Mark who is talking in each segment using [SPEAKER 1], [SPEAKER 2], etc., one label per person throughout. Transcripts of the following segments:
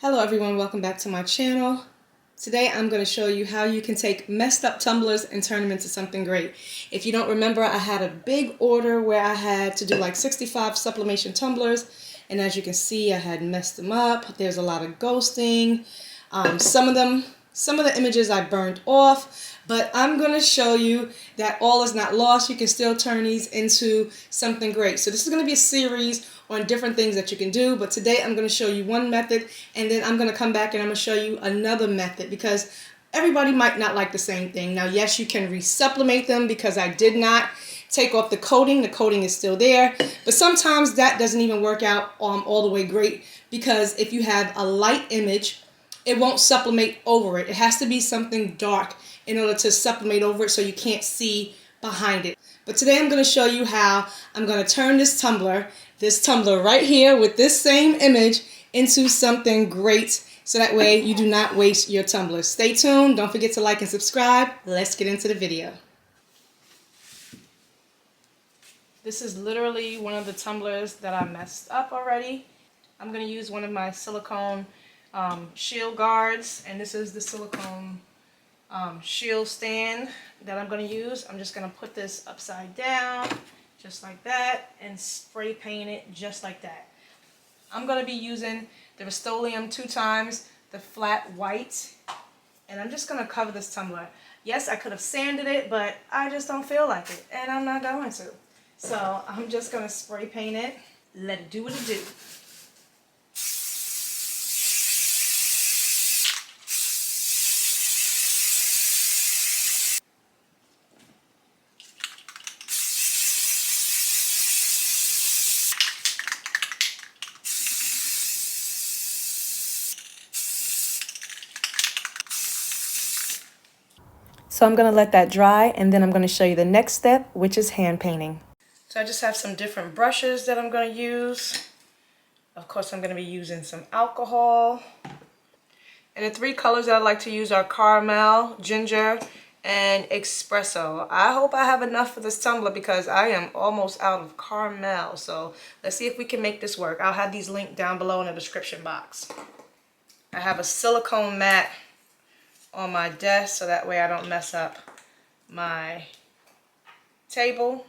[SPEAKER 1] Hello everyone, welcome back to my channel. Today I'm going to show you how you can take messed up tumblers and turn them into something great. If you don't remember, I had a big order where I had to do like 65 sublimation tumblers, and as you can see I had messed them up. There's a lot of ghosting. Some of the images I burned off, but I'm going to show you that all is not lost. You can still turn these into something great. So this is going to be a series on different things that you can do, but today I'm going to show you one method, and then I'm going to come back and I'm going to show you another method because everybody might not like the same thing. Now yes, you can resublimate them because I did not take off the coating. The coating is still there, but sometimes that doesn't even work out all the way great because if you have a light image, it won't sublimate over it. It has to be something dark in order to sublimate over it so you can't see behind it. But today I'm going to show you how I'm going to turn this tumbler right here with this same image into something great, so that way you do not waste your tumblers. Stay tuned. Don't forget to like and subscribe. Let's get into the video. This is literally one of the tumblers that I messed up already. I'm going to use one of my silicone shield guards, and this is the silicone shield stand that I'm going to use. I'm just going to put this upside down just like that and spray paint it just like that. I'm going to be using the Rust-Oleum 2 times the flat white, and I'm just going to cover this tumbler. Yes, I could have sanded it, but I just don't feel like it, and I'm not going to. So I'm just going to spray paint it, let it do what it do. So I'm going to let that dry, and then I'm going to show you the next step, which is hand painting. So I just have some different brushes that I'm going to use. Of course, I'm going to be using some alcohol. And the 3 colors that I like to use are caramel, ginger, and espresso. I hope I have enough for this tumbler because I am almost out of caramel. So let's see if we can make this work. I'll have these linked down below in the description box. I have a silicone mat on my desk so that way I don't mess up my table.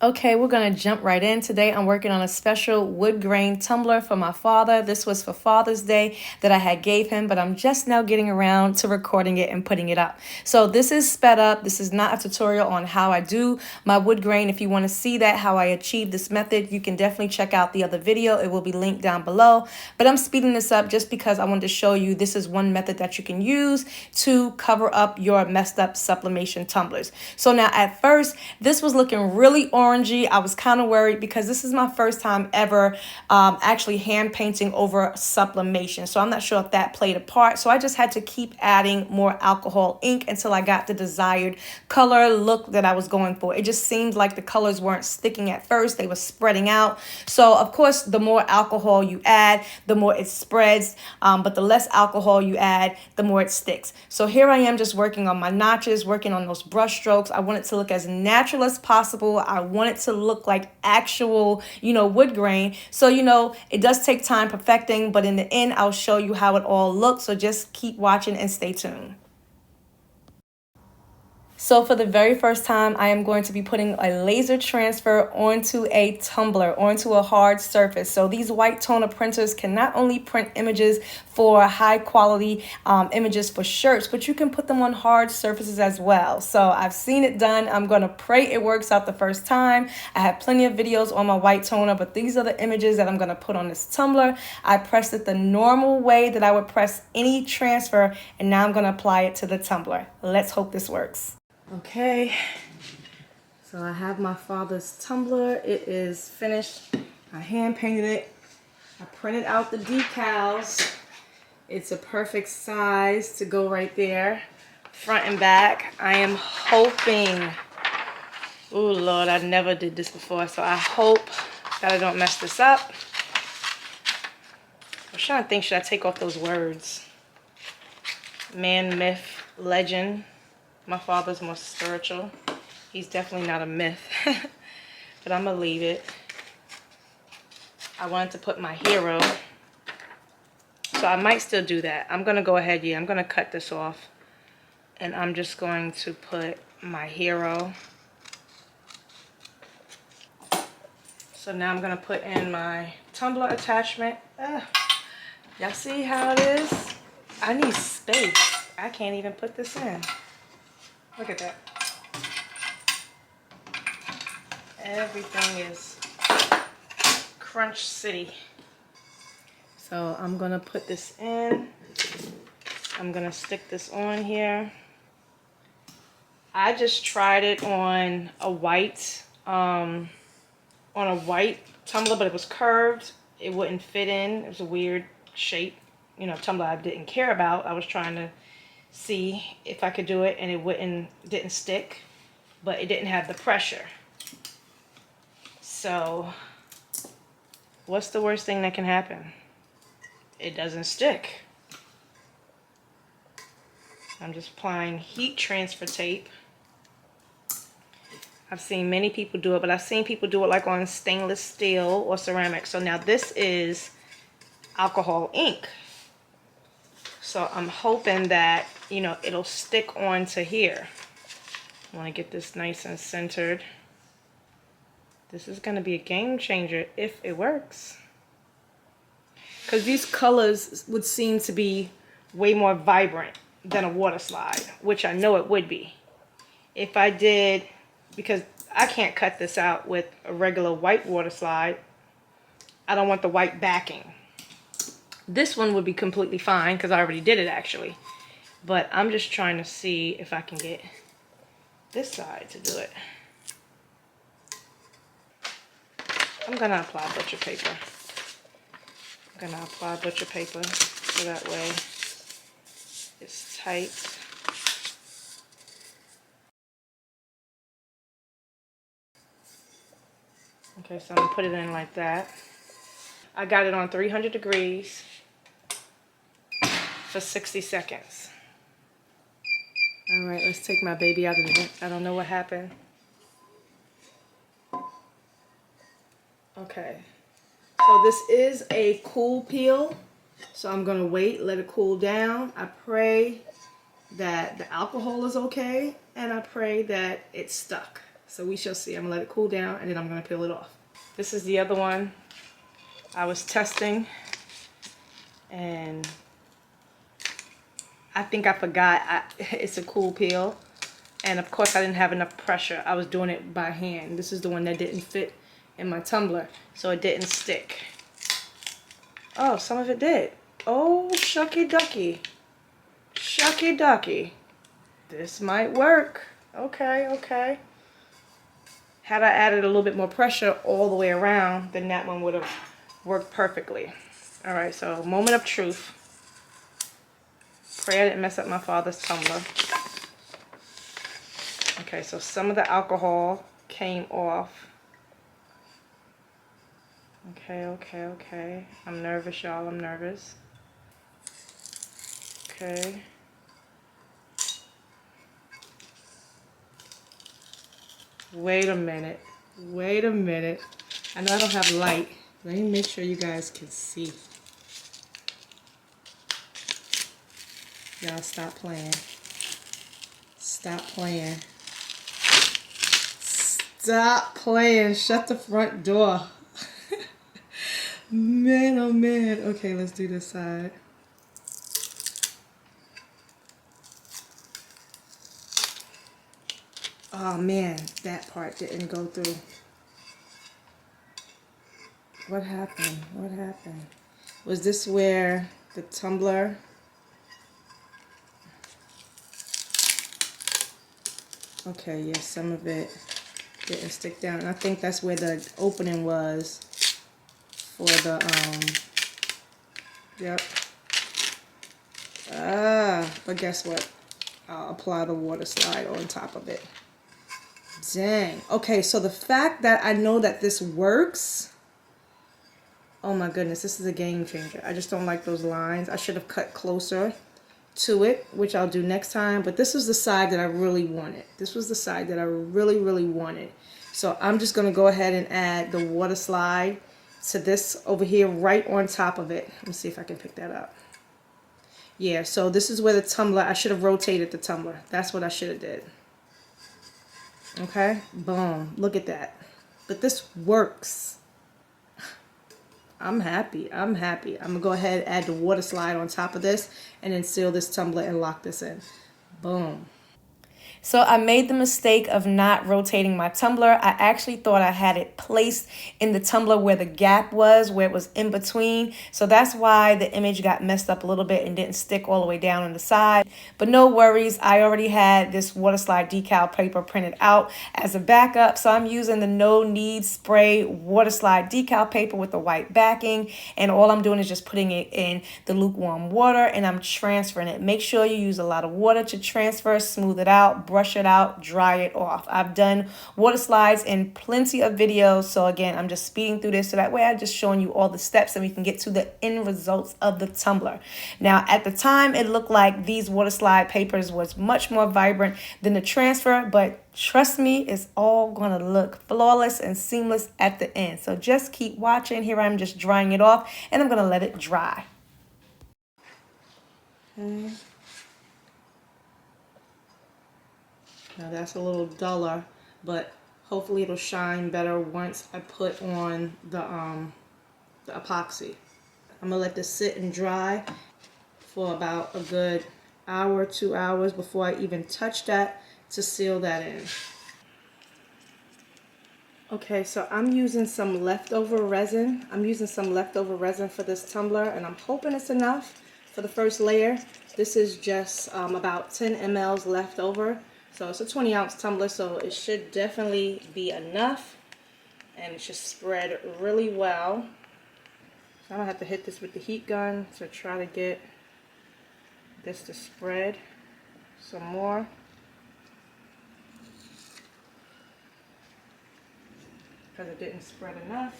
[SPEAKER 1] Okay, we're going to jump right in. Today I'm working on a special wood grain tumbler for my father. This was for Father's Day that I had gave him, but I'm just now getting around to recording it and putting it up. So this is sped up. This is not a tutorial on how I do my wood grain. If you want to see that, how I achieve this method, you can definitely check out the other video. It will be linked down below. But I'm speeding this up just because I wanted to show you this is one method that you can use to cover up your messed up sublimation tumblers. So now at first, this was looking really orangey. I was kind of worried because this is my first time ever actually hand painting over sublimation. So I'm not sure if that played a part. So I just had to keep adding more alcohol ink until I got the desired color look that I was going for. It just seemed like the colors weren't sticking at first. They were spreading out. So of course, the more alcohol you add, the more it spreads. But the less alcohol you add, the more it sticks. So here I am just working on my notches, working on those brush strokes. I want it to look as natural as possible. I want it to look like actual, wood grain. So, it does take time perfecting, but in the end, I'll show you how it all looks. So just keep watching and stay tuned. So for the very first time, I am going to be putting a laser transfer onto a tumbler, onto a hard surface. So these white toner printers can not only print images for high quality images for shirts, but you can put them on hard surfaces as well. So I've seen it done. I'm going to pray it works out the first time. I have plenty of videos on my white toner, but these are the images that I'm going to put on this tumbler. I pressed it the normal way that I would press any transfer, and now I'm going to apply it to the tumbler. Let's hope this works. Okay, so I have my father's tumbler. It is finished. I hand painted it. I printed out the decals. It's a perfect size to go right there, front and back. I am hoping, oh Lord, I never did this before, so I hope that I don't mess this up. I'm trying to think, should I take off those words? Man, myth, legend. My father's more spiritual. He's definitely not a myth, but I'm gonna leave it. I wanted to put my hero. So So I might still do that. I'm going to go ahead, I'm going to cut this off. And I'm just going to put my hero. So now I'm going to put in my tumbler attachment. Y'all see how it is? I need space. I can't even put this in. Look at that. Everything is Crunch City. So I'm going to put this in. I'm going to stick this on here. I just tried it on a white tumbler, but it was curved. It wouldn't fit in. It was a weird shape, you know, tumbler I didn't care about. I was trying to see if I could do it, and it didn't stick, but it didn't have the pressure. So what's the worst thing that can happen? It doesn't stick. I'm just applying heat transfer tape. I've seen many people do it, but I've seen people do it like on stainless steel or ceramic. So now this is alcohol ink. So I'm hoping that, you know, it'll stick onto here. I want to get this nice and centered. This is going to be a game changer if it works. Because these colors would seem to be way more vibrant than a water slide, which I know it would be. If I did, because I can't cut this out with a regular white water slide. I don't want the white backing. This one would be completely fine because I already did it actually. But I'm just trying to see if I can get this side to do it. I'm going to apply butcher paper. I'm going to apply butcher paper so that way it's tight. Okay, so I'm going to put it in like that. I got it on 300 degrees for 60 seconds. All right, let's take my baby out of it. I don't know what happened. Okay, so this is a cool peel. So I'm going to wait, let it cool down. I pray that the alcohol is okay, and I pray that it's stuck. So we shall see. I'm going to let it cool down, and then I'm going to peel it off. This is the other one I was testing, and I think I forgot it's a cool peel. And of course I didn't have enough pressure. I was doing it by hand. This is the one that didn't fit in my tumbler, so it didn't stick. Oh, some of it did. Oh, shucky ducky. Shucky ducky. This might work. Okay, okay. Had I added a little bit more pressure all the way around, then that one would have worked perfectly. All right, so moment of truth. Pray I didn't mess up my father's tumbler. Okay, so some of the alcohol came off. Okay, okay, okay. I'm nervous, y'all. I'm nervous. Okay. Wait a minute. Wait a minute. I know I don't have light. Let me make sure you guys can see. Y'all stop playing. Stop playing. Stop playing. Shut the front door. Man, oh man. Okay, let's do this side. Oh man, that part didn't go through. What happened? What happened? Was this where the tumbler? Okay, yes, some of it didn't stick down. And I think that's where the opening was for the, yep. But guess what? I'll apply the water slide on top of it. Dang. Okay, so the fact that I know that this works, oh my goodness, this is a game changer. I just don't like those lines. I should have cut closer to it, which I'll do next time. But this is the side that I really wanted. This was the side that I really, really wanted. So I'm just going to go ahead and add the water slide to this over here right on top of it. Let me see if I can pick that up. Yeah, so this is where the tumbler, I should have rotated the tumbler. That's what I should have did. Okay, boom, look at that. But this works. I'm happy, I'm happy. I'm gonna go ahead and add the water slide on top of this and then seal this tumbler and lock this in. Boom. So I made the mistake of not rotating my tumbler. I actually thought I had it placed in the tumbler where the gap was, where it was in between. So that's why the image got messed up a little bit and didn't stick all the way down on the side. But no worries, I already had this water slide decal paper printed out as a backup. So I'm using the no need spray water slide decal paper with the white backing. And all I'm doing is just putting it in the lukewarm water and I'm transferring it. Make sure you use a lot of water to transfer, smooth it out, brush it out, dry it off. I've done water slides in plenty of videos. So again, I'm just speeding through this so that way I'm just showing you all the steps and we can get to the end results of the tumbler. Now, at the time, it looked like these water slide papers was much more vibrant than the transfer, but trust me, it's all gonna look flawless and seamless at the end. So just keep watching. Here I'm just drying it off and I'm gonna let it dry. Okay. Now that's a little duller, but hopefully it'll shine better once I put on the epoxy. I'm gonna let this sit and dry for about a good hour, 2 hours before I even touch that to seal that in. Okay, so I'm using some leftover resin. I'm using some leftover resin for this tumbler and I'm hoping it's enough for the first layer. This is just about 10 mLs left over. So it's a 20-ounce tumbler, so it should definitely be enough. And it should spread really well. So I'm gonna have to hit this with the heat gun to try to get this to spread some more. Because it didn't spread enough.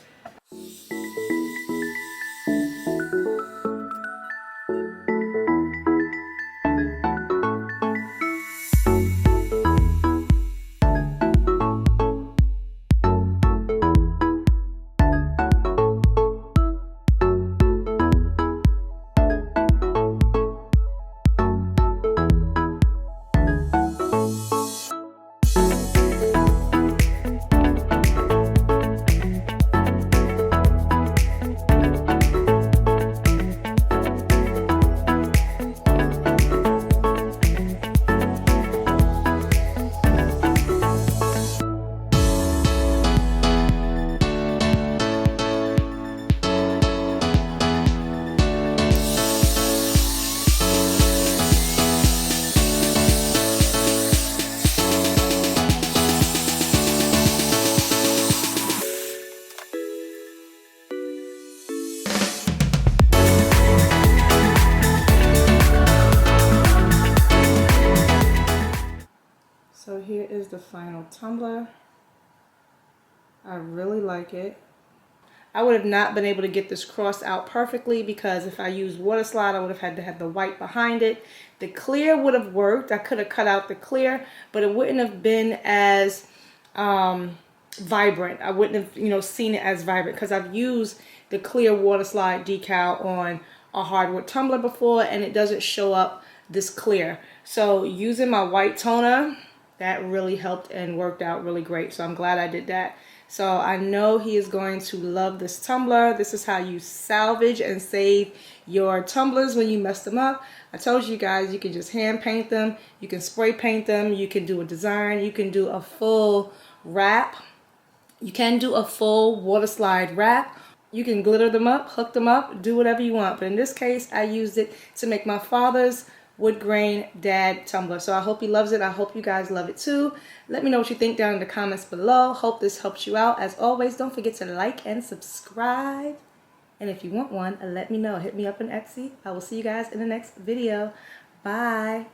[SPEAKER 1] So here is the final tumbler. I really like it. I would have not been able to get this crossed out perfectly because if I used water slide, I would have had to have the white behind it. The clear would have worked. I could have cut out the clear, but it wouldn't have been as vibrant. I wouldn't have, seen it as vibrant because I've used the clear water slide decal on a hardwood tumbler before and it doesn't show up this clear. So using my white toner, that really helped and worked out really great. So I'm glad I did that. So I know he is going to love this tumbler. This is how you salvage and save your tumblers when you mess them up. I told you guys you can just hand paint them. You can spray paint them. You can do a design. You can do a full wrap. You can do a full water slide wrap. You can glitter them up, hook them up, do whatever you want. But in this case, I used it to make my father's wood grain dad tumbler. So I hope he loves it. I hope you guys love it too. Let me know what you think down in the comments below. Hope this helps you out. As always, don't forget to like and subscribe. And if you want one, let me know. Hit me up on Etsy. I will see you guys in the next video. Bye.